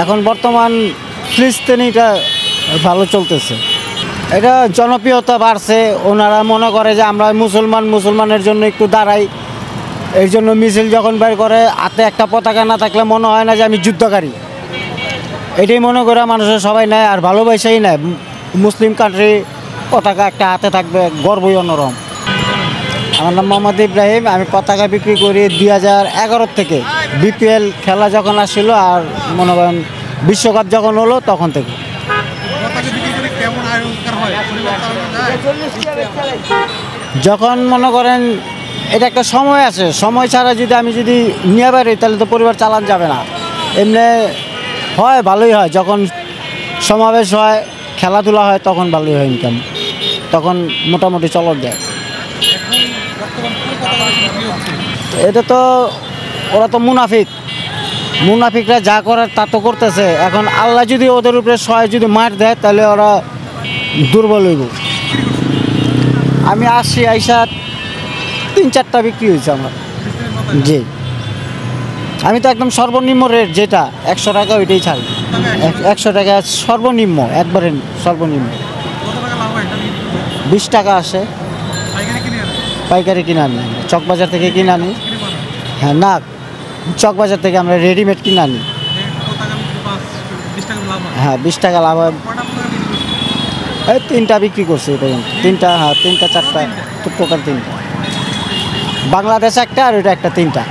এখন বর্তমান ফিলিস্তিনিটা ভালো চলতেছে। এটা জনপ্রিয়তা বাড়ছে, ওনারা মনে করে যে আমরা মুসলমানের জন্য একটু দাঁড়াই, এই জন্য মিছিল যখন বের করে হাতে একটা পতাকা না থাকলে মনে হয় না যে আমি যুদ্ধকারী, এটাই মনে করে মানুষের সবাই নেয় আর ভালোবাসাই নেয়। মুসলিম কান্ট্রি পতাকা একটা হাতে থাকবে, গর্বই অন্যরকম। আমার নাম মোহাম্মদ ইব্রাহিম, আমি পতাকা বিক্রি করি 2011 থেকে। বিপিএল খেলা যখন আসছিল আর মনে করেন বিশ্বকাপ যখন হলো তখন থেকে। যখন মনে করেন এটা একটা সময় আছে, সময় ছাড়া আমি যদি নিয়ে বেরি তাহলে তো পরিবার চালান যাবে না। এমনি হয়, ভালোই হয়, যখন সমাবেশ হয় খেলাধুলা হয় তখন ভালোই হয় ইনকাম, তখন মোটামুটি চলন যায়। এটা তো ওরা তো মুনাফিকরা যা করার তা তো করতেছে। এখন আল্লাহ যদি ওদের উপরে যদি মার দেয় তাহলে ওরা দুর্বল হইব। আমি আসছি আইসা 3-4টা বিক্রি হয়েছে আমার। জি, আমি তো একদম সর্বনিম্ন রেট যেটা 100 টাকা ওইটাই ছাড়ি। 100 টাকা সর্বনিম্ন, একবারে সর্বনিম্ন। 20 টাকা আসে, পাইকারি কিনে আনি, চকবাজার থেকে কিনে আনি। হ্যাঁ, না, চকবাজার থেকে আমরা রেডিমেড কিনে আনি। হ্যাঁ, 20 টাকা লাভ হয়। এই 3টা বিক্রি করছে এই পর্যন্ত, 3টা। হ্যাঁ, 3টা 4টা টোটাল 3টা। বাংলাদেশ একটা আর ওইটা একটা, 3টা।